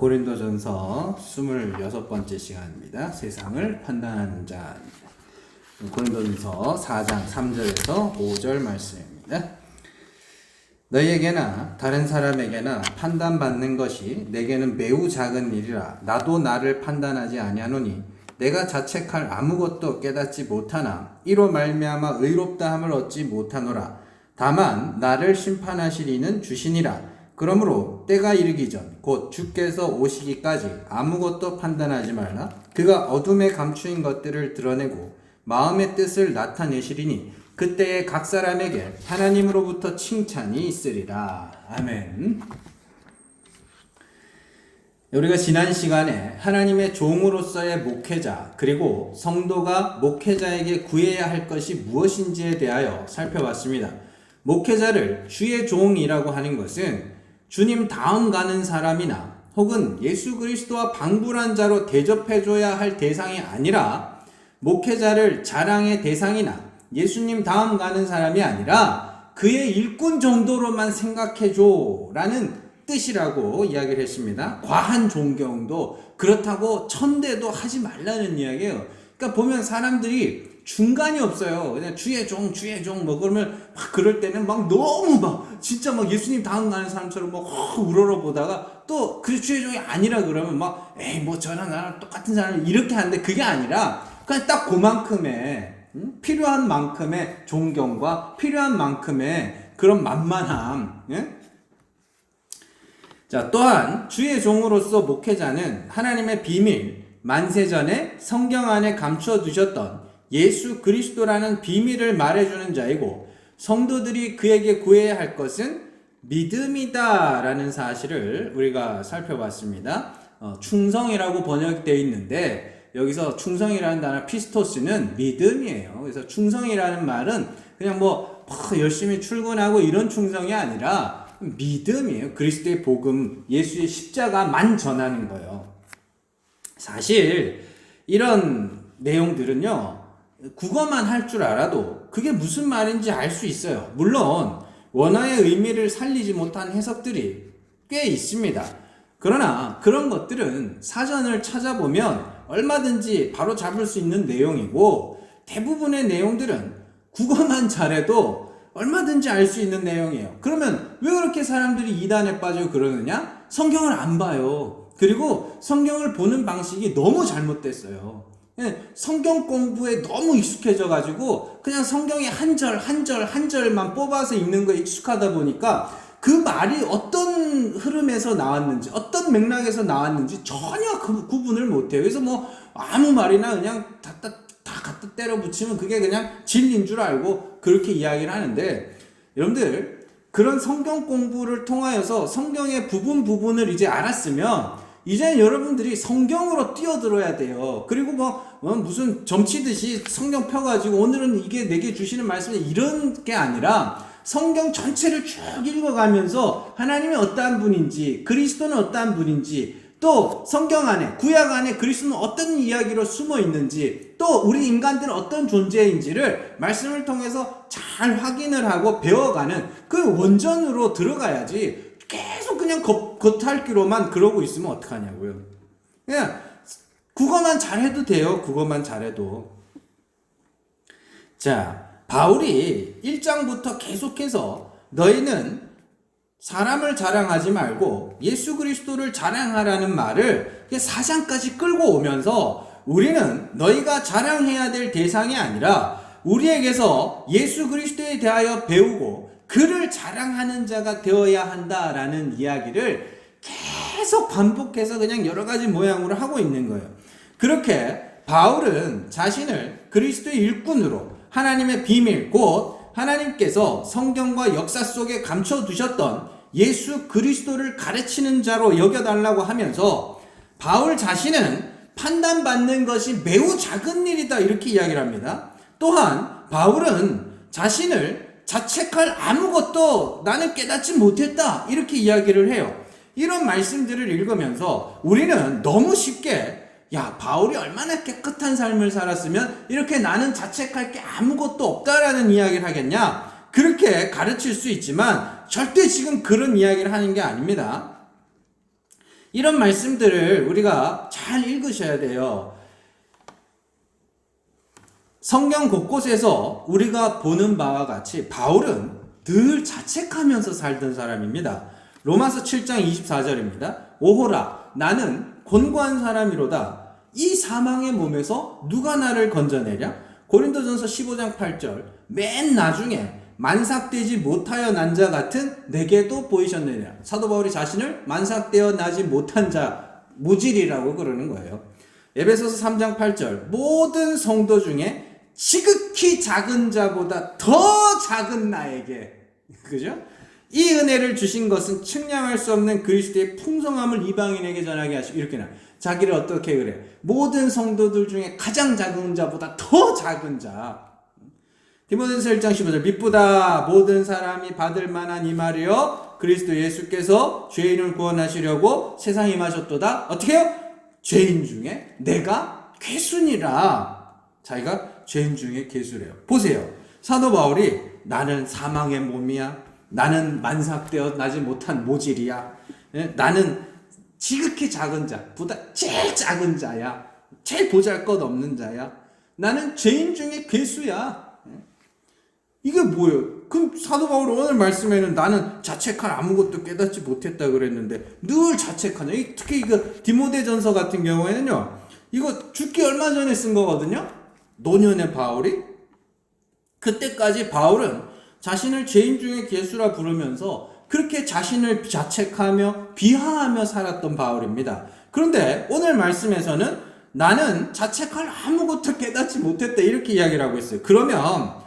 고린도전서 26번째 시간입니다. 세상을 판단하는 자. 고린도전서 4장 3절에서 5절 말씀입니다. 너희에게나 다른 사람에게나 판단받는 것이 내게는 매우 작은 일이라. 나도 나를 판단하지 아니하노니 내가 자책할 아무것도 깨닫지 못하나 이로 말미암아 의롭다함을 얻지 못하노라. 다만 나를 심판하실 이는 주시니라. 그러므로 때가 이르기 전 곧 주께서 오시기까지 아무것도 판단하지 말라. 그가 어둠에 감추인 것들을 드러내고 마음의 뜻을 나타내시리니 그때에 각 사람에게 하나님으로부터 칭찬이 있으리라. 아멘. 우리가 지난 시간에 하나님의 종으로서의 목회자 그리고 성도가 목회자에게 구해야 할 것이 무엇인지에 대하여 살펴봤습니다. 목회자를 주의 종이라고 하는 것은 주님 다음 가는 사람이나 혹은 예수 그리스도와 방불한 자로 대접해줘야 할 대상이 아니라 목회자를 자랑의 대상이나 예수님 다음 가는 사람이 아니라 그의 일꾼 정도로만 생각해줘 라는 뜻이라고 이야기를 했습니다. 과한 존경도 그렇다고 천대도 하지 말라는 이야기예요. 그러니까 보면 사람들이 중간이 없어요. 그냥 주의 종 뭐 그러면 막 그럴 때는 막 너무 막 진짜 막 예수님 다음 가는 사람처럼 막 우러러 보다가 또 그 주의 종이 아니라 그러면 막 에이 뭐 저랑 나랑 똑같은 사람 이렇게 하는데 그게 아니라 그냥 딱 그만큼의 필요한 만큼의 존경과 필요한 만큼의 그런 만만함. 예? 자, 또한 주의 종으로서 목회자는 하나님의 비밀, 만세전에 성경 안에 감추어 두셨던 예수 그리스도라는 비밀을 말해주는 자이고 성도들이 그에게 구해야 할 것은 믿음이다 라는 사실을 우리가 살펴봤습니다. 충성이라고 번역되어 있는데 여기서 충성이라는 단어 피스토스는 믿음이에요. 그래서 충성이라는 말은 그냥 뭐 열심히 출근하고 이런 충성이 아니라 믿음이에요. 그리스도의 복음, 예수의 십자가만 전하는 거예요. 사실 이런 내용들은요, 국어만 할 줄 알아도 그게 무슨 말인지 알 수 있어요. 물론 원어의 의미를 살리지 못한 해석들이 꽤 있습니다. 그러나 그런 것들은 사전을 찾아보면 얼마든지 바로 잡을 수 있는 내용이고 대부분의 내용들은 국어만 잘해도 얼마든지 알 수 있는 내용이에요. 그러면 왜 그렇게 사람들이 이단에 빠지고 그러느냐? 성경을 안 봐요. 그리고 성경을 보는 방식이 너무 잘못됐어요. 성경 공부에 너무 익숙해져 가지고 그냥 성경의 한 절만 뽑아서 읽는 거에 익숙하다 보니까 그 말이 어떤 흐름에서 나왔는지 어떤 맥락에서 나왔는지 전혀 구분을 못해요. 그래서 뭐 아무 말이나 그냥 다 갖다 때려 붙이면 그게 그냥 진리인 줄 알고 그렇게 이야기를 하는데, 여러분들 그런 성경 공부를 통하여서 성경의 부분을 이제 알았으면 이제는 여러분들이 성경으로 뛰어들어야 돼요. 그리고 무슨 점치듯이 성경 펴가지고 오늘은 이게 내게 주시는 말씀이 이런 게 아니라 성경 전체를 쭉 읽어가면서 하나님이 어떠한 분인지, 그리스도는 어떠한 분인지, 또 성경 안에, 구약 안에 그리스도는 어떤 이야기로 숨어 있는지, 또 우리 인간들은 어떤 존재인지를 말씀을 통해서 잘 확인을 하고 배워가는 그 원전으로 들어가야지 계속 그냥 겉핥기로만 그러고 있으면 어떡하냐고요. 그냥 국어만 잘해도 돼요. 국어만 잘해도. 자, 바울이 1장부터 계속해서 너희는 사람을 자랑하지 말고 예수 그리스도를 자랑하라는 말을 4장까지 끌고 오면서 우리는 너희가 자랑해야 될 대상이 아니라 우리에게서 예수 그리스도에 대하여 배우고 그를 자랑하는 자가 되어야 한다라는 이야기를 계속 반복해서 그냥 여러 가지 모양으로 하고 있는 거예요. 그렇게 바울은 자신을 그리스도의 일꾼으로 하나님의 비밀, 곧 하나님께서 성경과 역사 속에 감춰두셨던 예수 그리스도를 가르치는 자로 여겨달라고 하면서 바울 자신은 판단받는 것이 매우 작은 일이다 이렇게 이야기를 합니다. 또한 바울은 자신을 자책할 아무것도 나는 깨닫지 못했다 이렇게 이야기를 해요. 이런 말씀들을 읽으면서 우리는 너무 쉽게 바울이 얼마나 깨끗한 삶을 살았으면 이렇게 나는 자책할 게 아무것도 없다라는 이야기를 하겠냐, 그렇게 가르칠 수 있지만 절대 지금 그런 이야기를 하는 게 아닙니다. 이런 말씀들을 우리가 잘 읽으셔야 돼요. 성경 곳곳에서 우리가 보는 바와 같이 바울은 늘 자책하면서 살던 사람입니다. 로마서 7장 24절입니다. 오호라 나는 곤고한 사람이로다. 이 사망의 몸에서 누가 나를 건져내랴? 고린도전서 15장 8절 맨 나중에 만삭되지 못하여 난 자 같은 내게도 보이셨느냐. 사도 바울이 자신을 만삭되어 나지 못한 자 무질이라고 그러는 거예요. 에베소서 3장 8절 모든 성도 중에 지극히 작은 자보다 더 작은 나에게, 그죠? 이 은혜를 주신 것은 측량할 수 없는 그리스도의 풍성함을 이방인에게 전하게 하시고, 이렇게 나 자기를 어떻게 그래? 모든 성도들 중에 가장 작은 자보다 더 작은 자. 디모데전서 1장 15절 미쁘다 모든 사람이 받을 만한 이 말이요 그리스도 예수께서 죄인을 구원하시려고 세상에 임하셨도다. 어떻게 해요? 죄인 중에 내가 괴순이라. 자기가 죄인 중에 괴수래요. 보세요. 사도 바울이 나는 사망의 몸이야. 나는 만삭되어 나지 못한 모질이야. 나는 지극히 작은 자보다 제일 작은 자야. 제일 보잘것없는 자야. 나는 죄인 중에 괴수야. 이게 뭐예요? 그럼 사도 바울은 오늘 말씀에는 나는 자책할 아무것도 깨닫지 못했다 그랬는데 늘 자책하냐. 특히 이거 디모데전서 같은 경우에는요. 이거 죽기 얼마 전에 쓴 거거든요. 노년의 바울이. 그때까지 바울은 자신을 죄인 중에 괴수라 부르면서 그렇게 자신을 자책하며 비하하며 살았던 바울입니다. 그런데 오늘 말씀에서는 나는 자책할 아무것도 깨닫지 못했다 이렇게 이야기를 하고 있어요. 그러면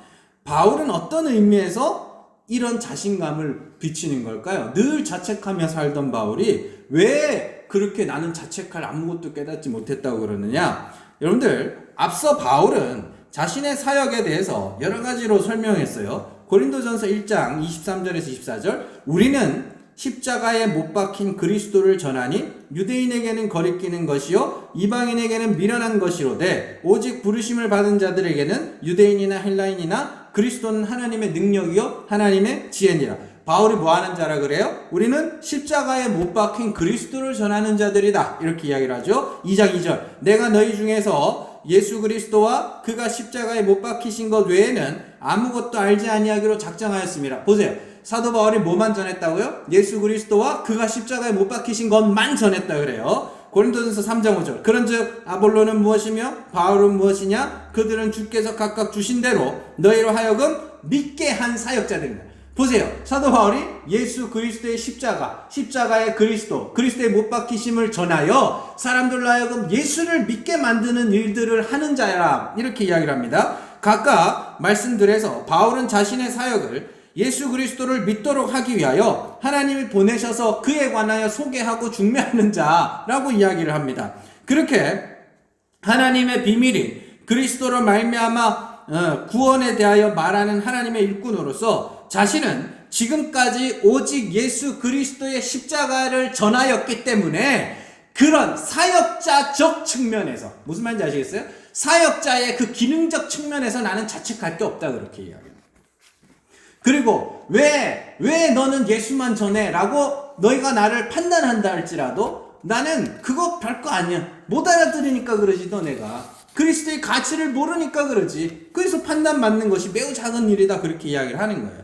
바울은 어떤 의미에서 이런 자신감을 비치는 걸까요? 늘 자책하며 살던 바울이 왜 그렇게 나는 자책할 아무것도 깨닫지 못했다고 그러느냐? 여러분들, 앞서 바울은 자신의 사역에 대해서 여러 가지로 설명했어요. 고린도전서 1장 23절에서 24절 우리는 십자가에 못 박힌 그리스도를 전하니 유대인에게는 거리끼는 것이요 이방인에게는 미련한 것이로되 오직 부르심을 받은 자들에게는 유대인이나 헬라인이나 그리스도는 하나님의 능력이요 하나님의 지혜니라. 바울이 뭐 하는 자라 그래요? 우리는 십자가에 못 박힌 그리스도를 전하는 자들이다. 이렇게 이야기를 하죠. 2장 2절 내가 너희 중에서 예수 그리스도와 그가 십자가에 못 박히신 것 외에는 아무것도 알지 아니하기로 작정하였습니다. 보세요. 사도 바울이 뭐만 전했다고요? 예수 그리스도와 그가 십자가에 못 박히신 것만 전했다 그래요. 고린도전서 3장 5절 그런즉 아볼로는 무엇이며 바울은 무엇이냐? 그들은 주께서 각각 주신 대로 너희로 하여금 믿게 한 사역자들입니다. 보세요. 사도 바울이 예수 그리스도의 십자가의 그리스도의 못 박히심을 전하여 사람들로 하여금 예수를 믿게 만드는 일들을 하는 자라 이렇게 이야기를 합니다. 각각 말씀드려서 바울은 자신의 사역을 예수 그리스도를 믿도록 하기 위하여 하나님이 보내셔서 그에 관하여 소개하고 중매하는 자라고 이야기를 합니다. 그렇게 하나님의 비밀인 그리스도로 말미암아 구원에 대하여 말하는 하나님의 일꾼으로서 자신은 지금까지 오직 예수 그리스도의 십자가를 전하였기 때문에 그런 사역자적 측면에서 무슨 말인지 아시겠어요? 사역자의 그 기능적 측면에서 나는 자책할 게 없다 그렇게 이야기합니다. 그리고 왜 너는 예수만 전해? 라고 너희가 나를 판단한다 할지라도 나는 그거 별거 아니야. 못 알아들으니까 그러지 너네가. 그리스도의 가치를 모르니까 그러지. 그래서 판단받는 것이 매우 작은 일이다 그렇게 이야기를 하는 거예요.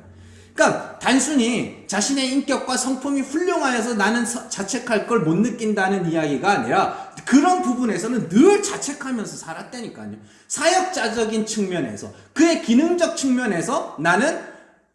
그러니까 단순히 자신의 인격과 성품이 훌륭하여서 나는 자책할 걸 못 느낀다는 이야기가 아니라 그런 부분에서는 늘 자책하면서 살았다니까요. 사역자적인 측면에서 그의 기능적 측면에서 나는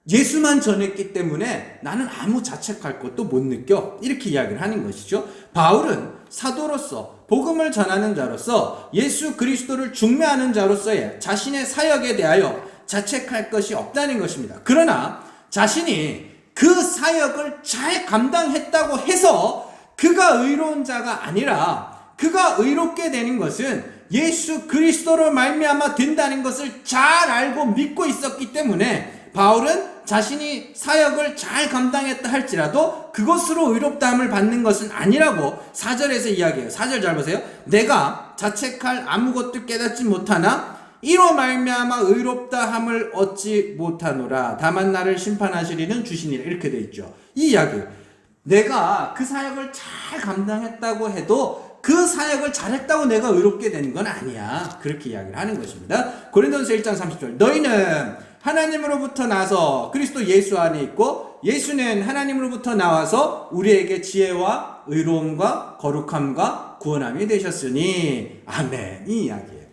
예수만 전했기 때문에 나는 아무 자책할 것도 못 느껴 이렇게 이야기를 하는 것이죠. 바울은 사도로서 복음을 전하는 자로서 예수 그리스도를 중매하는 자로서의 자신의 사역에 대하여 자책할 것이 없다는 것입니다. 그러나 자신이 그 사역을 잘 감당했다고 해서 그가 의로운 자가 아니라 그가 의롭게 되는 것은 예수 그리스도로 말미암아 된다는 것을 잘 알고 믿고 있었기 때문에 바울은 자신이 사역을 잘 감당했다 할지라도 그것으로 의롭다함을 받는 것은 아니라고 4절에서 이야기해요. 4절 잘 보세요. 내가 자책할 아무것도 깨닫지 못하나 이로 말미암아 의롭다함을 얻지 못하노라. 다만 나를 심판하시리는 주시니라. 이렇게 돼 있죠. 이 이야기 내가 그 사역을 잘 감당했다고 해도 그 사역을 잘했다고 내가 의롭게 되는 건 아니야. 그렇게 이야기를 하는 것입니다. 고린도전서 1장 30절. 너희는 하나님으로부터 나서 그리스도 예수 안에 있고 예수는 하나님으로부터 나와서 우리에게 지혜와 의로움과 거룩함과 구원함이 되셨으니 아멘. 이 이야기예요.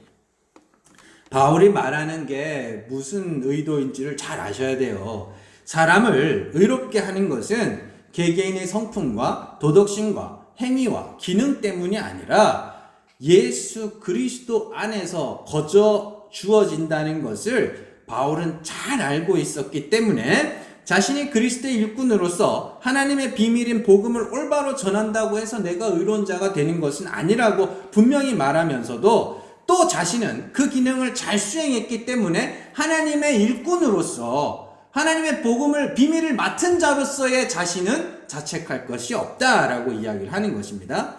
바울이 말하는 게 무슨 의도인지를 잘 아셔야 돼요. 사람을 의롭게 하는 것은 개개인의 성품과 도덕심과 행위와 기능 때문이 아니라 예수 그리스도 안에서 거저 주어진다는 것을 바울은 잘 알고 있었기 때문에 자신이 그리스도의 일꾼으로서 하나님의 비밀인 복음을 올바로 전한다고 해서 내가 의로운 자가 되는 것은 아니라고 분명히 말하면서도 또 자신은 그 기능을 잘 수행했기 때문에 하나님의 일꾼으로서 하나님의 복음을 비밀을 맡은 자로서의 자신은 자책할 것이 없다라고 이야기를 하는 것입니다.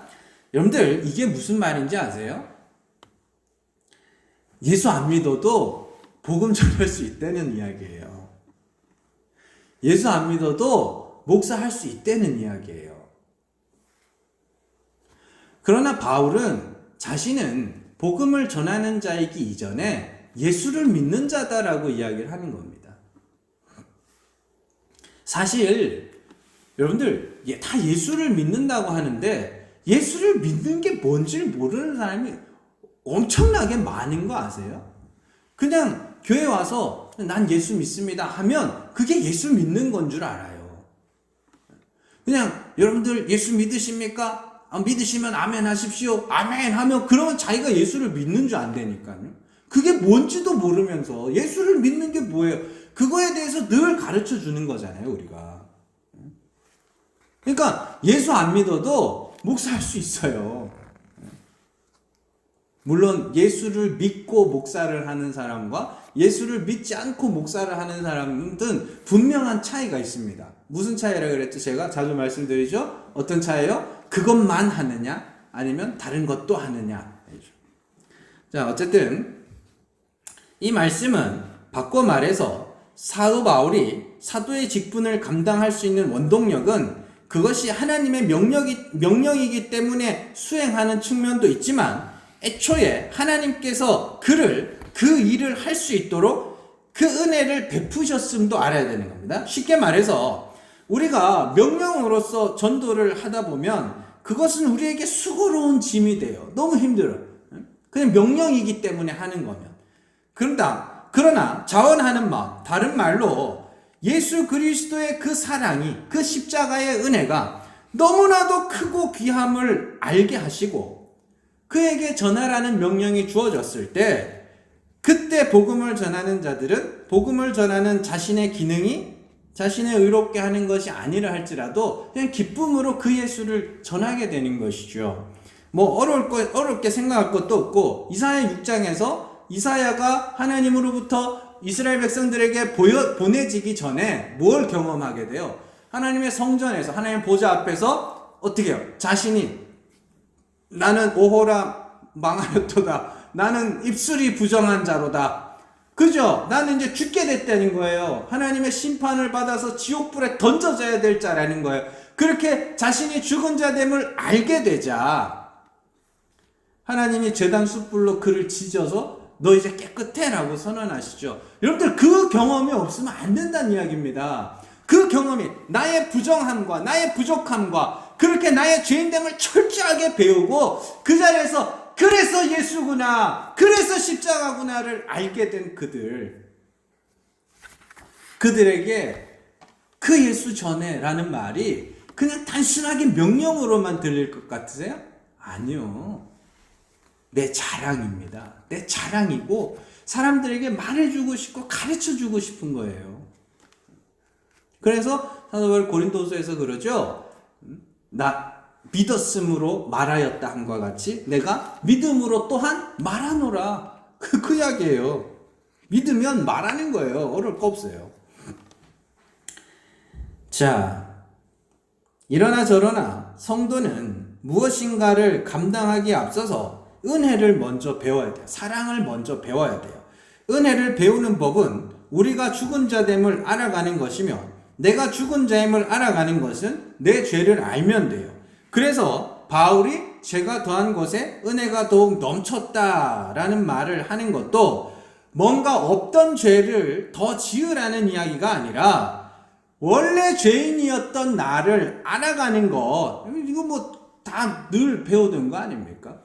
여러분들 이게 무슨 말인지 아세요? 예수 안 믿어도 복음 전할 수 있다는 이야기예요. 예수 안 믿어도 목사할 수 있다는 이야기예요. 그러나 바울은 자신은 복음을 전하는 자이기 이전에 예수를 믿는 자다라고 이야기를 하는 겁니다. 사실 여러분들 다 예수를 믿는다고 하는데 예수를 믿는 게 뭔지를 모르는 사람이 엄청나게 많은 거 아세요? 그냥 교회 와서 난 예수 믿습니다 하면 그게 예수 믿는 건 줄 알아요. 그냥 여러분들 예수 믿으십니까? 믿으시면 아멘 하십시오. 아멘 하면 그러면 자기가 예수를 믿는 줄 안다니까요. 그게 뭔지도 모르면서 예수를 믿는 게 뭐예요? 그거에 대해서 늘 가르쳐 주는 거잖아요, 우리가. 그러니까 예수 안 믿어도 목사할 수 있어요. 물론 예수를 믿고 목사를 하는 사람과 예수를 믿지 않고 목사를 하는 사람은 분명한 차이가 있습니다. 무슨 차이라고 그랬죠? 제가 자주 말씀드리죠? 어떤 차이요? 그것만 하느냐 아니면 다른 것도 하느냐. 자, 어쨌든 이 말씀은 바꿔 말해서 사도 바울이 사도의 직분을 감당할 수 있는 원동력은 그것이 하나님의 명령이기 때문에 수행하는 측면도 있지만 애초에 하나님께서 그를 그 일을 할 수 있도록 그 은혜를 베푸셨음도 알아야 되는 겁니다. 쉽게 말해서 우리가 명령으로서 전도를 하다 보면 그것은 우리에게 수고로운 짐이 돼요. 너무 힘들어요. 그냥 명령이기 때문에 하는 거면. 그러나 자원하는 마음, 다른 말로 예수 그리스도의 그 사랑이, 그 십자가의 은혜가 너무나도 크고 귀함을 알게 하시고 그에게 전하라는 명령이 주어졌을 때 그때 복음을 전하는 자들은 복음을 전하는 자신의 기능이 자신을 의롭게 하는 것이 아니라 할지라도 그냥 기쁨으로 그 예수를 전하게 되는 것이죠. 뭐 어렵게 생각할 것도 없고 이사야 6장에서 이사야가 하나님으로부터 이스라엘 백성들에게 보내지기 전에 뭘 경험하게 돼요? 하나님의 성전에서 하나님 보좌 앞에서 어떻게 해요? 자신이 나는 오호라 망하였도다. 나는 입술이 부정한 자로다. 그죠? 나는 이제 죽게 됐다는 거예요. 하나님의 심판을 받아서 지옥불에 던져져야 될 자라는 거예요. 그렇게 자신이 죽은 자됨을 알게 되자 하나님이 제단 숯불로 그를 지져서 너 이제 깨끗해 라고 선언하시죠. 여러분들 그 경험이 없으면 안 된다는 이야기입니다. 그 경험이 나의 부정함과 나의 부족함과 그렇게 나의 죄인됨을 철저하게 배우고 그 자리에서 그래서 예수구나, 그래서 십자가구나를 알게 된 그들에게 그 예수 전에 라는 말이 그냥 단순하게 명령으로만 들릴 것 같으세요? 아니요. 내 자랑입니다. 내 자랑이고 사람들에게 말해주고 싶고 가르쳐주고 싶은 거예요. 그래서 사도 바울 고린도서에서 그러죠. 나 믿었음으로 말하였다 함과 같이 내가 믿음으로 또한 말하노라. 그 이야기예요. 믿으면 말하는 거예요. 어려울 거 없어요. 자, 이러나 저러나 성도는 무엇인가를 감당하기에 앞서서 은혜를 먼저 배워야 돼요. 사랑을 먼저 배워야 돼요. 은혜를 배우는 법은 우리가 죽은 자됨을 알아가는 것이며 내가 죽은 자임을 알아가는 것은 내 죄를 알면 돼요. 그래서 바울이 죄가 더한 곳에 은혜가 더욱 넘쳤다라는 말을 하는 것도 뭔가 없던 죄를 더 지으라는 이야기가 아니라 원래 죄인이었던 나를 알아가는 것, 이거 뭐 다 늘 배우던 거 아닙니까?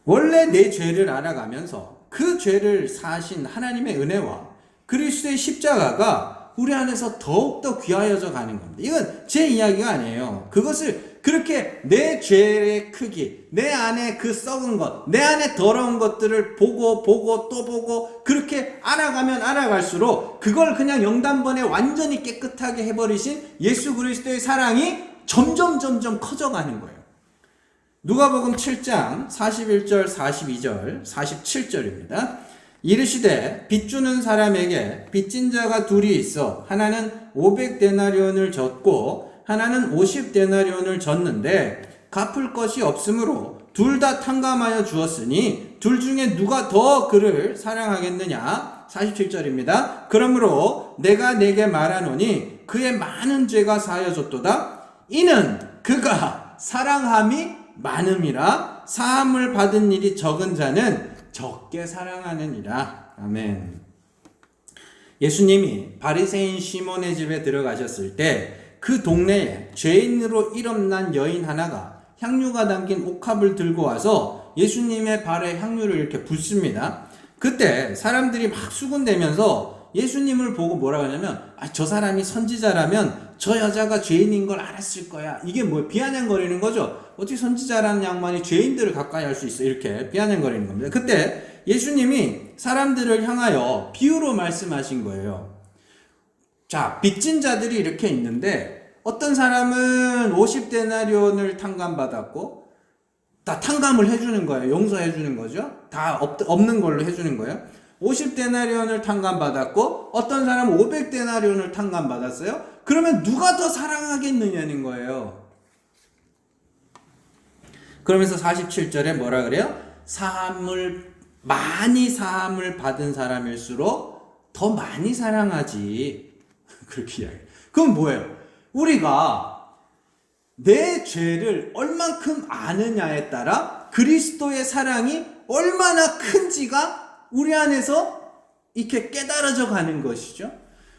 원래 내 죄를 알아가면서 그 죄를 사하신 하나님의 은혜와 그리스도의 십자가가 우리 안에서 더욱더 귀하여져 가는 겁니다. 이건 제 이야기가 아니에요. 그것을 그렇게 내 죄의 크기, 내 안에 그 썩은 것, 내 안에 더러운 것들을 보고 또 보고 그렇게 알아가면 알아갈수록 그걸 그냥 영단번에 완전히 깨끗하게 해버리신 예수 그리스도의 사랑이 점점 커져가는 거예요. 누가복음 7장 41절, 42절, 47절입니다. 이르시되 빚주는 사람에게 빚진 자가 둘이 있어 하나는 500데나리온을 졌고 하나는 50데나리온을 졌는데 갚을 것이 없으므로 둘 다 탕감하여 주었으니 둘 중에 누가 더 그를 사랑하겠느냐. 47절입니다. 그러므로 내가 네게 말하노니 그의 많은 죄가 사하여졌도다. 이는 그가 사랑함이 많음이라. 사함을 받은 일이 적은 자는 적게 사랑하느니라. 아멘. 예수님이 바리새인 시몬의 집에 들어가셨을 때 그 동네에 죄인으로 일어난 여인 하나가 향유가 담긴 옥합을 들고 와서 예수님의 발에 향유를 이렇게 붓습니다. 그때 사람들이 막 수군대면서 예수님을 보고 뭐라 하냐면 저 사람이 선지자라면 저 여자가 죄인인 걸 알았을 거야. 이게 뭐 비아냥거리는 거죠. 어떻게 선지자라는 양반이 죄인들을 가까이 할 수 있어. 이렇게 비아냥거리는 겁니다. 그때 예수님이 사람들을 향하여 비유로 말씀하신 거예요. 자, 빚진 자들이 이렇게 있는데 어떤 사람은 50데나리온을 탕감받았고 다 탕감을 해주는 거예요. 용서해주는 거죠. 다 없는 걸로 해주는 거예요. 50데나리온을 탕감받았고 어떤 사람은 500데나리온을 탕감받았어요. 그러면 누가 더 사랑하겠느냐는 거예요. 그러면서 47절에 뭐라 그래요? 많이 사함을 받은 사람일수록 더 많이 사랑하지. 그렇게 이야기해요. 그럼 뭐예요? 우리가 내 죄를 얼만큼 아느냐에 따라 그리스도의 사랑이 얼마나 큰지가 우리 안에서 이렇게 깨달아져 가는 것이죠.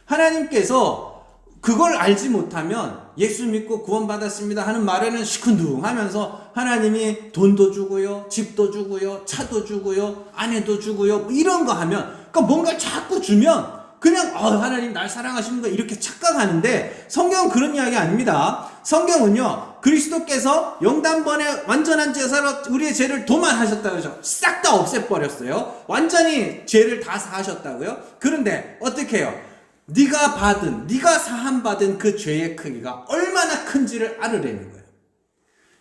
하나님께서 그걸 알지 못하면 예수 믿고 구원받았습니다 하는 말에는 시큰둥 하면서 하나님이 돈도 주고요, 집도 주고요, 차도 주고요, 아내도 주고요, 뭐 이런 거 하면, 그러니까 뭔가 자꾸 주면 그냥 하나님 날 사랑하시는 거 이렇게 착각하는데 성경은 그런 이야기 아닙니다. 성경은요, 그리스도께서 영단번에 완전한 제사로 우리의 죄를 도말하셨다고 하죠. 싹 다 없애버렸어요. 완전히 죄를 다 사하셨다고요. 그런데 어떻게 해요? 네가 사함받은 그 죄의 크기가 얼마나 큰지를 알으려는 거예요.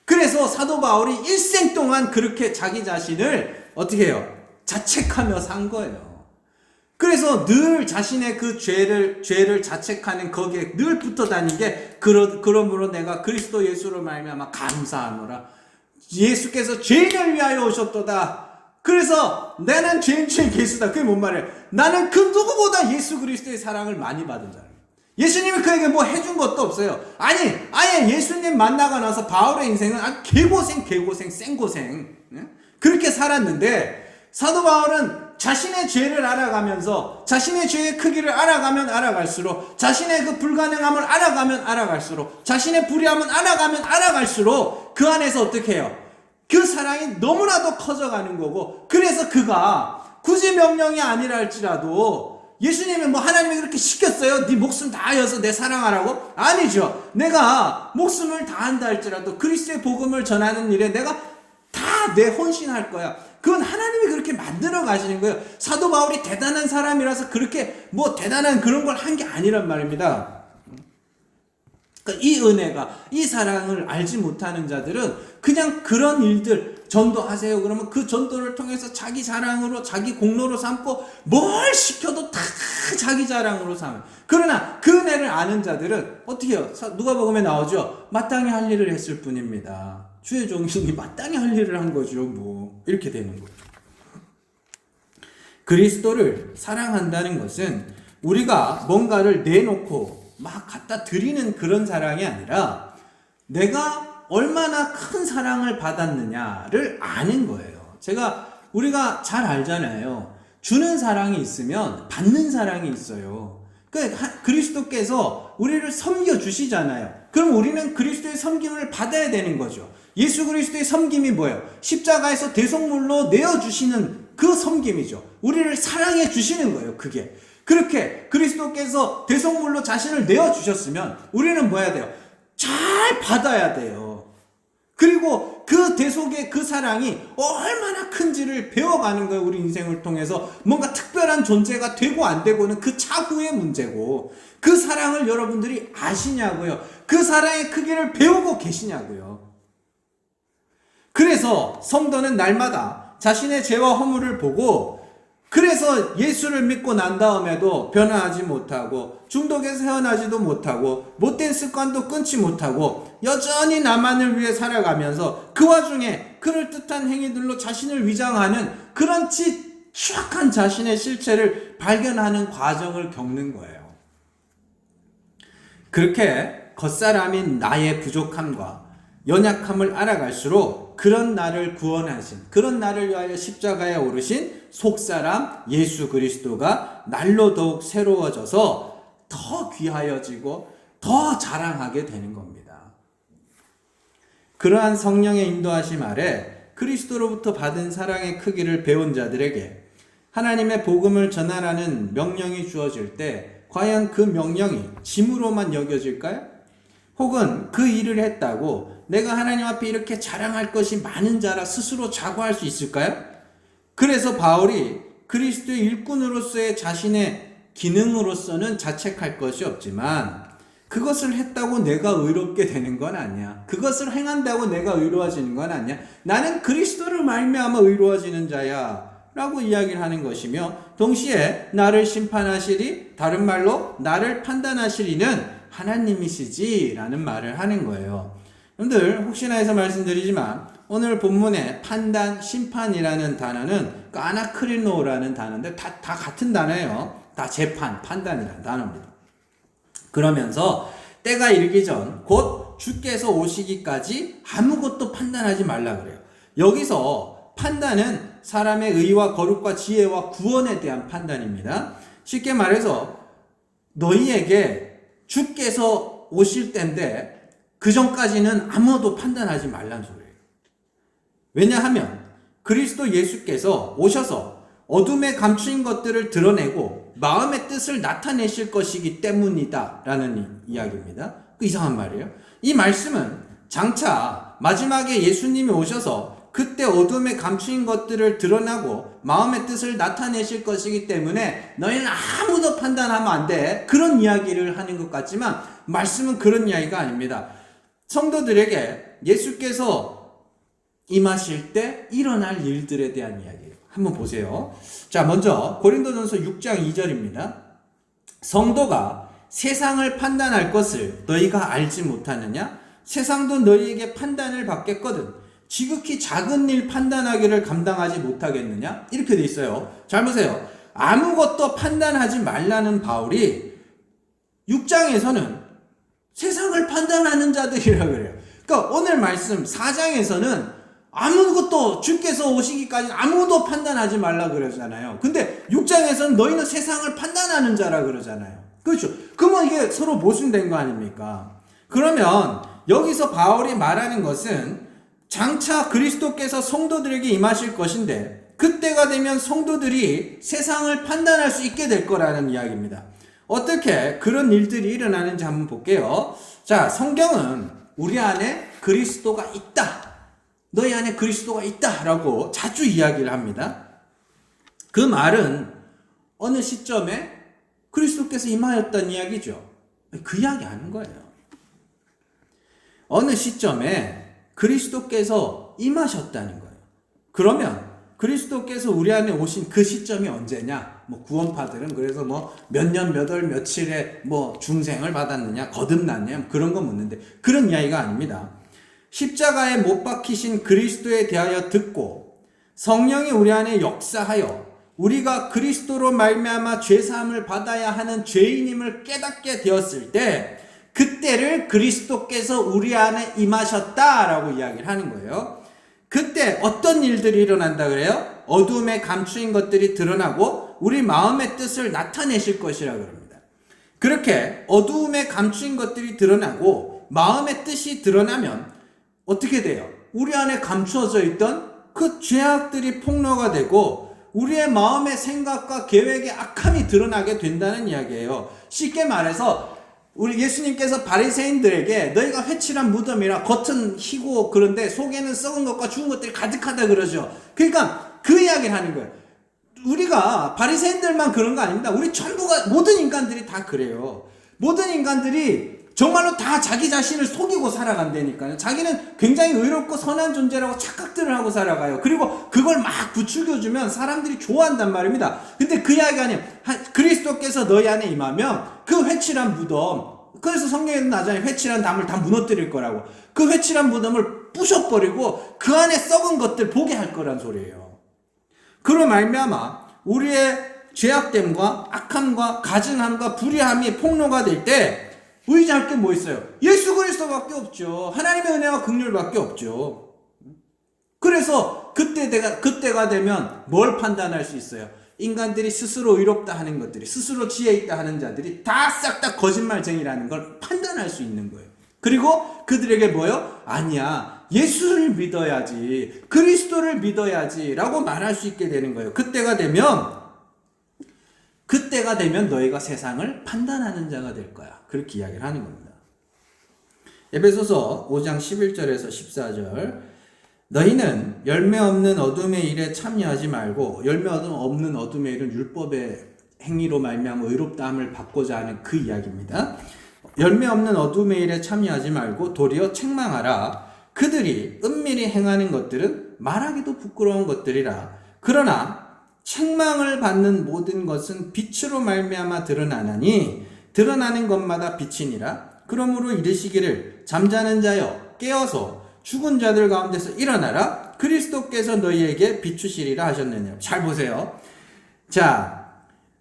그래서 사도 바울이 일생 동안 그렇게 자기 자신을 어떻게 해요? 자책하며 산 거예요. 그래서 늘 자신의 그 죄를 자책하는 거기에 늘 붙어 다니게, 그러므로 내가 그리스도 예수로 말미암아 감사하노라. 예수께서 죄인을 위하여 오셨도다. 그래서 나는 죄인 중에 예수다. 그게 뭔 말이에요? 나는 그 누구보다 예수 그리스도의 사랑을 많이 받은 자예요. 예수님이 그에게 뭐 해준 것도 없어요. 아니, 아예 예수님 만나고 나서 바울의 인생은 개고생, 생고생 그렇게 살았는데, 사도 바울은 자신의 죄를 알아가면서 자신의 죄의 크기를 알아가면 알아갈수록, 자신의 그 불가능함을 알아가면 알아갈수록, 자신의 불의함을 알아가면 알아갈수록 그 안에서 어떻게 해요? 그 사랑이 너무나도 커져가는 거고, 그래서 그가 굳이 명령이 아니라 할지라도 예수님이 뭐 하나님이 그렇게 시켰어요? 네 목숨 다하여서 내 사랑하라고? 아니죠. 내가 목숨을 다한다 할지라도 그리스도의 복음을 전하는 일에 내가 다 내 헌신할 거야. 그건 하나님이 그렇게 만들어 가시는 거예요. 사도 바울이 대단한 사람이라서 그렇게 뭐 대단한 그런 걸 한 게 아니란 말입니다. 그러니까 이 은혜가, 이 사랑을 알지 못하는 자들은 그냥 그런 일들, 전도하세요 그러면 그 전도를 통해서 자기 자랑으로, 자기 공로로 삼고, 뭘 시켜도 다 자기 자랑으로 삼아요. 그러나 그 은혜를 아는 자들은 어떻게 해요? 누가복음에 나오죠. 마땅히 할 일을 했을 뿐입니다. 주의 종신이 마땅히 할 일을 한 거죠. 뭐 이렇게 되는 거죠. 그리스도를 사랑한다는 것은 우리가 뭔가를 내놓고 막 갖다 드리는 그런 사랑이 아니라 내가 얼마나 큰 사랑을 받았느냐를 아는 거예요. 우리가 잘 알잖아요. 주는 사랑이 있으면 받는 사랑이 있어요. 그리스도께서 우리를 섬겨주시잖아요. 그럼 우리는 그리스도의 섬김을 받아야 되는 거죠. 예수 그리스도의 섬김이 뭐예요? 십자가에서 대속물로 내어주시는 그 섬김이죠. 우리를 사랑해 주시는 거예요. 그게. 그렇게 그리스도께서 대속물로 자신을 내어주셨으면 우리는 뭐 해야 돼요? 잘 받아야 돼요. 그리고 그 대속의 그 사랑이 얼마나 큰지를 배워가는 거예요. 우리 인생을 통해서 뭔가 특별한 존재가 되고 안 되고는 그 차후의 문제고, 그 사랑을 여러분들이 아시냐고요. 그 사랑의 크기를 배우고 계시냐고요. 그래서 성도는 날마다 자신의 죄와 허물을 보고, 그래서 예수를 믿고 난 다음에도 변화하지 못하고 중독에서 헤어나지도 못하고 못된 습관도 끊지 못하고 여전히 나만을 위해 살아가면서 그 와중에 그럴듯한 행위들로 자신을 위장하는 그런 취약한 자신의 실체를 발견하는 과정을 겪는 거예요. 그렇게 겉사람인 나의 부족함과 연약함을 알아갈수록 그런 나를 구원하신, 그런 나를 위하여 십자가에 오르신 속사람 예수 그리스도가 날로 더욱 새로워져서 더 귀하여지고 더 자랑하게 되는 겁니다. 그러한 성령의 인도하심 아래 그리스도로부터 받은 사랑의 크기를 배운 자들에게 하나님의 복음을 전하라는 명령이 주어질 때 과연 그 명령이 짐으로만 여겨질까요? 혹은 그 일을 했다고 내가 하나님 앞에 이렇게 자랑할 것이 많은 자라 스스로 자부할 수 있을까요? 그래서 바울이 그리스도의 일꾼으로서의 자신의 기능으로서는 자책할 것이 없지만 그것을 했다고 내가 의롭게 되는 건 아니야. 그것을 행한다고 내가 의로워지는 건 아니야. 나는 그리스도를 말미암아 의로워지는 자야 라고 이야기를 하는 것이며, 동시에 나를 심판하시리, 다른 말로 나를 판단하시리는 하나님이시지 라는 말을 하는 거예요. 여러분들 혹시나 해서 말씀드리지만 오늘 본문의 판단, 심판이라는 단어는 아나크리노라는 단어인데 다 같은 단어예요. 다 재판, 판단이라는 단어입니다. 그러면서 때가 이르기 전 곧 주께서 오시기까지 아무것도 판단하지 말라 그래요. 여기서 판단은 사람의 의와 거룩과 지혜와 구원에 대한 판단입니다. 쉽게 말해서 너희에게 주께서 오실 때인데 그 전까지는 아무도 판단하지 말란 소리예요. 왜냐하면 그리스도 예수께서 오셔서 어둠에 감추인 것들을 드러내고 마음의 뜻을 나타내실 것이기 때문이다 라는 이야기입니다. 이상한 말이에요. 이 말씀은 장차 마지막에 예수님이 오셔서 그때 어둠에 감추인 것들을 드러나고 마음의 뜻을 나타내실 것이기 때문에 너희는 아무도 판단하면 안 돼, 그런 이야기를 하는 것 같지만 말씀은 그런 이야기가 아닙니다. 성도들에게 예수께서 임하실 때 일어날 일들에 대한 이야기예요. 한번 보세요. 자, 먼저 고린도전서 6장 2절입니다. 성도가 세상을 판단할 것을 너희가 알지 못하느냐? 세상도 너희에게 판단을 받겠거든 지극히 작은 일 판단하기를 감당하지 못하겠느냐? 이렇게 돼 있어요. 잘 보세요. 아무것도 판단하지 말라는 바울이 6장에서는 세상을 판단하는 자들이라고 그래요. 그러니까 오늘 말씀 4장에서는 아무것도 주께서 오시기까지 아무도 판단하지 말라 그러잖아요. 근데 6장에서는 너희는 세상을 판단하는 자라 그러잖아요. 그렇죠? 그러면 이게 서로 모순된 거 아닙니까? 그러면 여기서 바울이 말하는 것은 장차 그리스도께서 성도들에게 임하실 것인데 그때가 되면 성도들이 세상을 판단할 수 있게 될 거라는 이야기입니다. 어떻게 그런 일들이 일어나는지 한번 볼게요. 자, 성경은 우리 안에 그리스도가 있다, 너희 안에 그리스도가 있다 라고 자주 이야기를 합니다. 그 말은 어느 시점에 그리스도께서 임하였다는 이야기죠. 그 이야기 하는 거예요. 어느 시점에 그리스도께서 임하셨다는 거예요. 그러면 그리스도께서 우리 안에 오신 그 시점이 언제냐? 구원파들은 그래서 몇 년, 몇 월, 며칠에 중생을 받았느냐, 거듭났냐, 그런 거 묻는데 그런 이야기가 아닙니다. 십자가에 못 박히신 그리스도에 대하여 듣고 성령이 우리 안에 역사하여 우리가 그리스도로 말미암아 죄사함을 받아야 하는 죄인임을 깨닫게 되었을 때 그때를 그리스도께서 우리 안에 임하셨다라고 이야기를 하는 거예요. 그때 어떤 일들이 일어난다 그래요? 어둠에 감추인 것들이 드러나고 우리 마음의 뜻을 나타내실 것이라고 합니다. 그렇게 어두움에 감추인 것들이 드러나고 마음의 뜻이 드러나면 어떻게 돼요? 우리 안에 감추어져 있던 그 죄악들이 폭로가 되고 우리의 마음의 생각과 계획의 악함이 드러나게 된다는 이야기예요. 쉽게 말해서 우리 예수님께서 바리새인들에게 너희가 회칠한 무덤이라 겉은 희고 그런데 속에는 썩은 것과 죽은 것들이 가득하다 그러죠. 그러니까 그 이야기를 하는 거예요. 우리가 바리새인들만 그런 거 아닙니다. 우리 전부가 모든 인간들이 다 그래요. 모든 인간들이 정말로 다 자기 자신을 속이고 살아간다니까요. 자기는 굉장히 의롭고 선한 존재라고 착각들을 하고 살아가요. 그리고 그걸 막 부추겨주면 사람들이 좋아한단 말입니다. 근데 그 이야기가 아니에요. 그리스도께서 너희 안에 임하면 그 회칠한 무덤, 그래서 성경에도 나잖아요. 회칠한 담을 다 무너뜨릴 거라고. 그 회칠한 무덤을 부셔버리고 그 안에 썩은 것들 보게 할 거란 소리예요. 그로 말미암아 우리의 죄악됨과 악함과 가증함과 불의함이 폭로가 될 때 의지할 게 뭐 있어요? 예수 그리스도밖에 없죠. 하나님의 은혜와 긍휼밖에 없죠. 그래서 그때가 되면 뭘 판단할 수 있어요? 인간들이 스스로 의롭다 하는 것들이, 스스로 지혜 있다 하는 자들이 다 싹 다 거짓말쟁이라는 걸 판단할 수 있는 거예요. 그리고 그들에게 뭐요? 아니야, 예수를 믿어야지, 그리스도를 믿어야지 라고 말할 수 있게 되는 거예요. 그때가 되면 너희가 세상을 판단하는 자가 될 거야. 그렇게 이야기를 하는 겁니다. 에베소서 5장 11절에서 14절 너희는 열매 없는 어둠의 일에 참여하지 말고 열매 없는 어둠의 일은 율법의 행위로 말미암아 의롭다함을 받고자 하는 그 이야기입니다. 열매 없는 어둠의 일에 참여하지 말고 도리어 책망하라. 그들이 은밀히 행하는 것들은 말하기도 부끄러운 것들이라. 그러나 책망을 받는 모든 것은 빛으로 말미암아 드러나나니 드러나는 것마다 빛이니라. 그러므로 이르시기를 잠자는 자여 깨어서 죽은 자들 가운데서 일어나라. 그리스도께서 너희에게 비추시리라 하셨느니라. 잘 보세요. 자,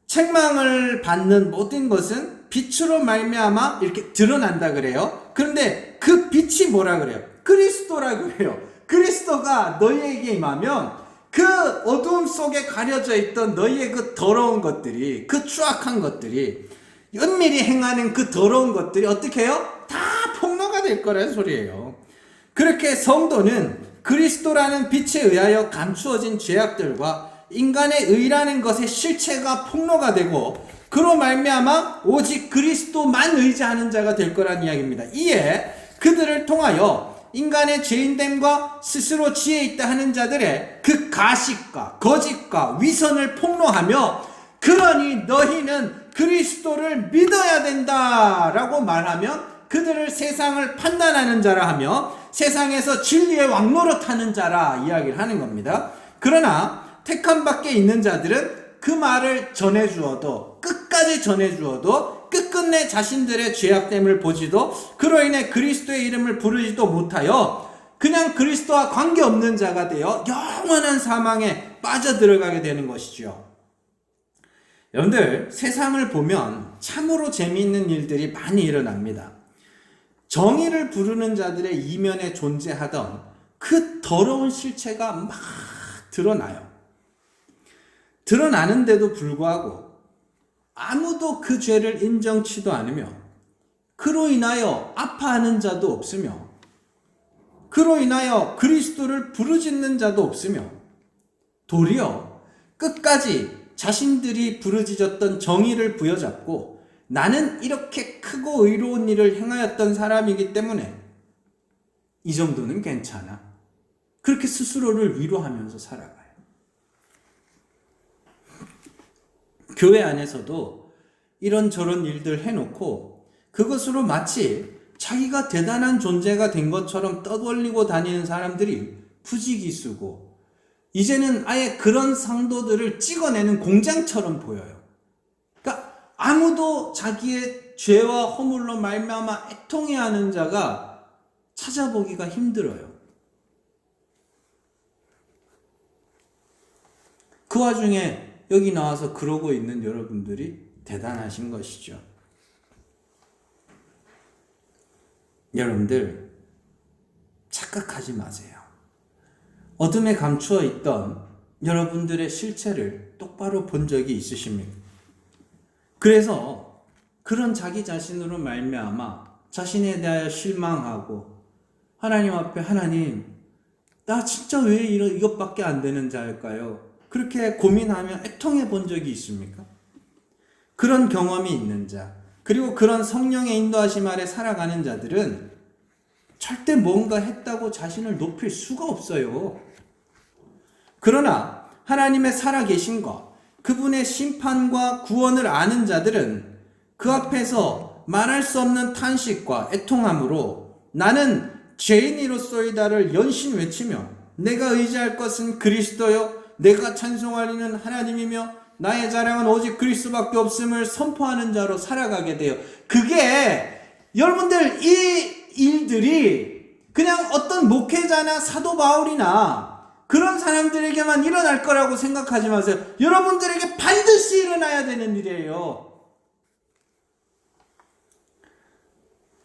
책망을 받는 모든 것은 빛으로 말미암아 이렇게 드러난다 그래요. 그런데 그 빛이 뭐라 그래요? 그리스도라 그래요. 그리스도가 너희에게 임하면 그 어두움 속에 가려져 있던 너희의 그 더러운 것들이, 그 추악한 것들이, 은밀히 행하는 그 더러운 것들이 어떻게 해요? 다 폭로가 될 거라는 소리예요. 그렇게 성도는 그리스도라는 빛에 의하여 감추어진 죄악들과 인간의 의라는 것의 실체가 폭로가 되고 그로 말미암아 오직 그리스도만 의지하는 자가 될 거란 이야기입니다. 이에 그들을 통하여 인간의 죄인됨과 스스로 지혜 있다 하는 자들의 그 가식과 거짓과 위선을 폭로하며 그러니 너희는 그리스도를 믿어야 된다라고 말하면 그들을 세상을 판단하는 자라 하며 세상에서 진리의 왕노릇하는 자라 이야기를 하는 겁니다. 그러나 택함 밖에 있는 자들은 그 말을 전해주어도 끝까지 전해주어도 끝끝내 자신들의 죄악됨을 보지도 그로 인해 그리스도의 이름을 부르지도 못하여 그냥 그리스도와 관계없는 자가 되어 영원한 사망에 빠져들어가게 되는 것이죠. 여러분들, 세상을 보면 참으로 재미있는 일들이 많이 일어납니다. 정의를 부르는 자들의 이면에 존재하던 그 더러운 실체가 막 드러나요. 드러나는데도 불구하고 아무도 그 죄를 인정치도 않으며 그로 인하여 아파하는 자도 없으며 그로 인하여 그리스도를 부르짖는 자도 없으며 도리어 끝까지 자신들이 부르짖었던 정의를 부여잡고 나는 이렇게 크고 의로운 일을 행하였던 사람이기 때문에 이 정도는 괜찮아. 그렇게 스스로를 위로하면서 살아가요. 교회 안에서도 이런저런 일들 해놓고 그것으로 마치 자기가 대단한 존재가 된 것처럼 떠돌리고 다니는 사람들이 부지기수고 이제는 아예 그런 상도들을 찍어내는 공장처럼 보여요. 그러니까 아무도 자기의 죄와 허물로 말미암아 애통해하는 자가 찾아보기가 힘들어요. 그 와중에 여기 나와서 그러고 있는 여러분들이 대단하신 것이죠. 여러분들 착각하지 마세요. 어둠에 감추어 있던 여러분들의 실체를 똑바로 본 적이 있으십니까? 그래서 그런 자기 자신으로 말미암아 자신에 대하여 실망하고 하나님 앞에 하나님 나 진짜 왜 이것밖에 안 되는 자일까요? 그렇게 고민하며 애통해 본 적이 있습니까? 그런 경험이 있는 자, 그리고 그런 성령의 인도하심 아래 살아가는 자들은 절대 뭔가 했다고 자신을 높일 수가 없어요. 그러나 하나님의 살아계심과 그분의 심판과 구원을 아는 자들은 그 앞에서 말할 수 없는 탄식과 애통함으로 나는 죄인이로소이다를 연신 외치며 내가 의지할 것은 그리스도요 내가 찬송하리는 하나님이며 나의 자랑은 오직 그리스도밖에 없음을 선포하는 자로 살아가게 돼요. 그게 여러분들 이 일들이 그냥 어떤 목회자나 사도 바울이나 그런 사람들에게만 일어날 거라고 생각하지 마세요. 여러분들에게 반드시 일어나야 되는 일이에요.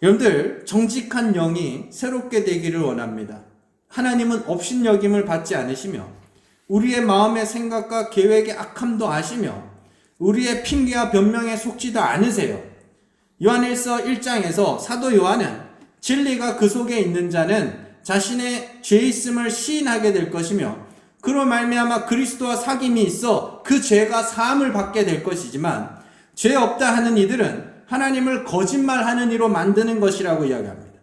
여러분들 정직한 영이 새롭게 되기를 원합니다. 하나님은 업신여김을 받지 않으시며 우리의 마음의 생각과 계획의 악함도 아시며 우리의 핑계와 변명에 속지도 않으세요. 요한일서 1장에서 사도 요한은 진리가 그 속에 있는 자는 자신의 죄 있음을 시인하게 될 것이며 그로 말미암아 그리스도와 사귐이 있어 그 죄가 사함을 받게 될 것이지만 죄 없다 하는 이들은 하나님을 거짓말하는 이로 만드는 것이라고 이야기합니다.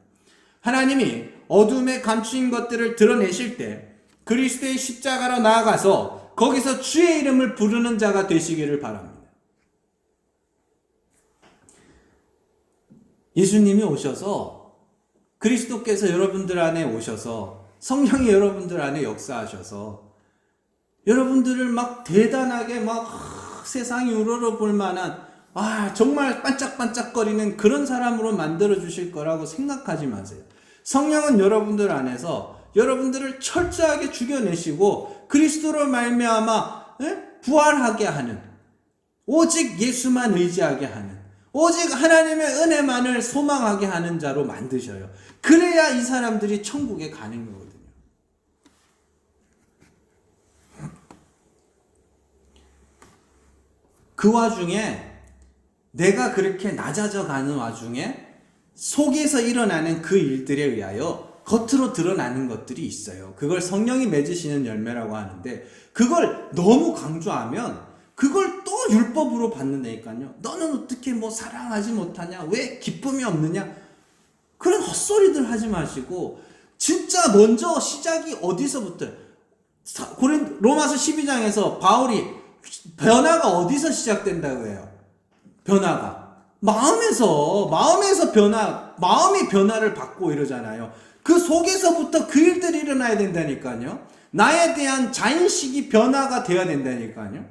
하나님이 어둠에 감추인 것들을 드러내실 때 그리스도의 십자가로 나아가서 거기서 주의 이름을 부르는 자가 되시기를 바랍니다. 예수님이 오셔서 그리스도께서 여러분들 안에 오셔서 성령이 여러분들 안에 역사하셔서 여러분들을 막 대단하게 막 세상이 우러러볼 만한 정말 반짝반짝거리는 그런 사람으로 만들어 주실 거라고 생각하지 마세요. 성령은 여러분들 안에서 여러분들을 철저하게 죽여내시고 그리스도로 말미암아 부활하게 하는, 오직 예수만 의지하게 하는, 오직 하나님의 은혜만을 소망하게 하는 자로 만드셔요. 그래야 이 사람들이 천국에 가는 거거든요. 그 와중에 내가 그렇게 낮아져 가는 와중에 속에서 일어나는 그 일들에 의하여 겉으로 드러나는 것들이 있어요. 그걸 성령이 맺으시는 열매라고 하는데 그걸 너무 강조하면 그걸 또 율법으로 받는다니까요. 너는 어떻게 사랑하지 못하냐? 왜 기쁨이 없느냐? 그런 헛소리들 하지 마시고 진짜 먼저 시작이 어디서부터 로마서 12장에서 바울이 변화가 어디서 시작된다고 해요? 변화가 마음에서 마음이 변화를 받고 이러잖아요. 그 속에서부터 그 일들이 일어나야 된다니까요. 나에 대한 자인식이 변화가 돼야 된다니까요.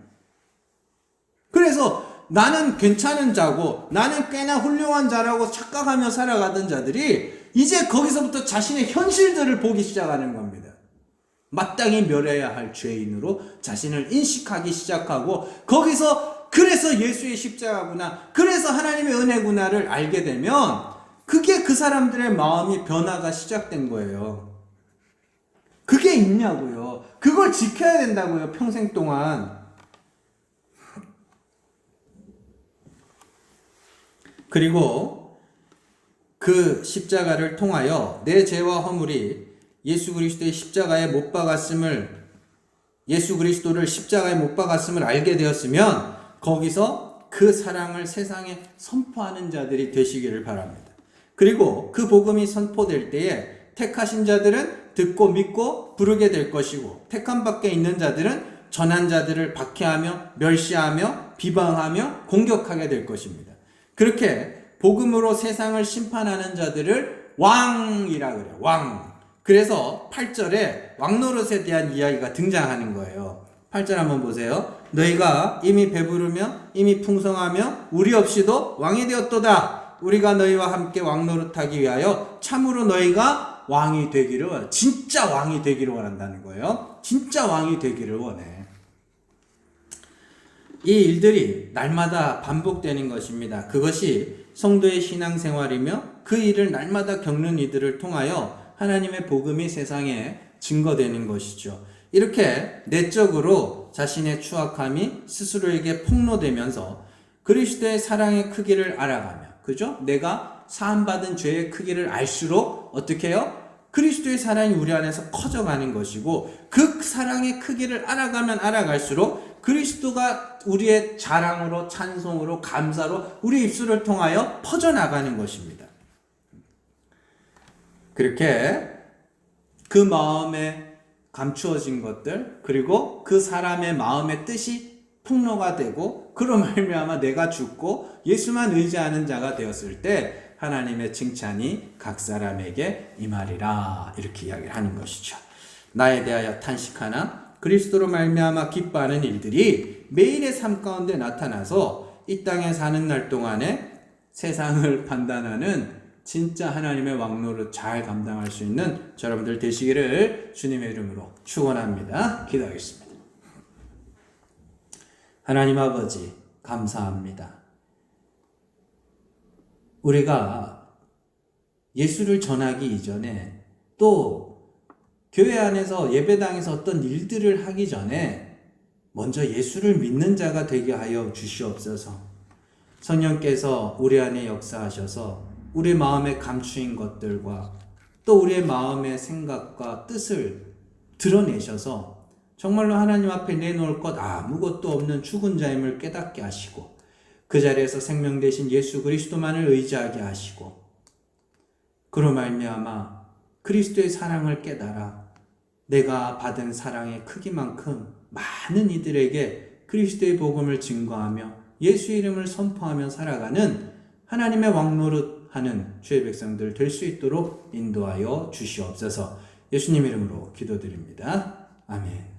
그래서 나는 괜찮은 자고 나는 꽤나 훌륭한 자라고 착각하며 살아가던 자들이 이제 거기서부터 자신의 현실들을 보기 시작하는 겁니다. 마땅히 멸해야 할 죄인으로 자신을 인식하기 시작하고 거기서 그래서 예수의 십자가구나, 그래서 하나님의 은혜구나를 알게 되면 그게 그 사람들의 마음이 변화가 시작된 거예요. 그게 있냐고요. 그걸 지켜야 된다고요. 평생 동안. 그리고 그 십자가를 통하여 내 죄와 허물이 예수 그리스도의 십자가에 못 박았음을, 예수 그리스도를 십자가에 못 박았음을 알게 되었으면 거기서 그 사랑을 세상에 선포하는 자들이 되시기를 바랍니다. 그리고 그 복음이 선포될 때에 택하신 자들은 듣고 믿고 부르게 될 것이고 택함 밖에 있는 자들은 전한 자들을 박해하며 멸시하며 비방하며 공격하게 될 것입니다. 그렇게 복음으로 세상을 심판하는 자들을 왕이라 그래요. 왕. 그래서 8절에 왕노릇에 대한 이야기가 등장하는 거예요. 8절 한번 보세요. 너희가 이미 배부르며 이미 풍성하며 우리 없이도 왕이 되었도다. 우리가 너희와 함께 왕노릇하기 위하여 참으로 너희가 왕이 되기를 원해. 진짜 왕이 되기를 원한다는 거예요. 진짜 왕이 되기를 원해. 이 일들이 날마다 반복되는 것입니다. 그것이 성도의 신앙생활이며 그 일을 날마다 겪는 이들을 통하여 하나님의 복음이 세상에 증거되는 것이죠. 이렇게 내적으로 자신의 추악함이 스스로에게 폭로되면서 그리스도의 사랑의 크기를 알아가며, 그죠? 내가 사함받은 죄의 크기를 알수록 어떻게 해요? 그리스도의 사랑이 우리 안에서 커져가는 것이고, 그 사랑의 크기를 알아가면 알아갈수록 그리스도가 우리의 자랑으로, 찬송으로, 감사로 우리 입술을 통하여 퍼져나가는 것입니다. 그렇게 그 마음에 감추어진 것들, 그리고 그 사람의 마음의 뜻이 폭로가 되고, 그로 말미암아 내가 죽고 예수만 의지하는 자가 되었을 때 하나님의 칭찬이 각 사람에게 임하리라, 이렇게 이야기를 하는 것이죠. 나에 대하여 탄식하나 그리스도로 말미암아 기뻐하는 일들이 매일의 삶 가운데 나타나서 이 땅에 사는 날 동안에 세상을 판단하는 진짜 하나님의 왕노릇 잘 감당할 수 있는 여러분들 되시기를 주님의 이름으로 축원합니다. 기도하겠습니다. 하나님 아버지, 감사합니다. 우리가 예수를 전하기 이전에, 또 교회 안에서 예배당에서 어떤 일들을 하기 전에 먼저 예수를 믿는 자가 되게 하여 주시옵소서. 성령께서 우리 안에 역사하셔서 우리 마음에 감추인 것들과 또 우리의 마음의 생각과 뜻을 드러내셔서 정말로 하나님 앞에 내놓을 것 아무것도 없는 죽은 자임을 깨닫게 하시고, 그 자리에서 생명 되신 예수 그리스도만을 의지하게 하시고, 그로 말미암아 그리스도의 사랑을 깨달아 내가 받은 사랑의 크기만큼 많은 이들에게 그리스도의 복음을 증거하며 예수 이름을 선포하며 살아가는 하나님의 왕노릇 하는 주의 백성들 될 수 있도록 인도하여 주시옵소서. 예수님 이름으로 기도드립니다. 아멘.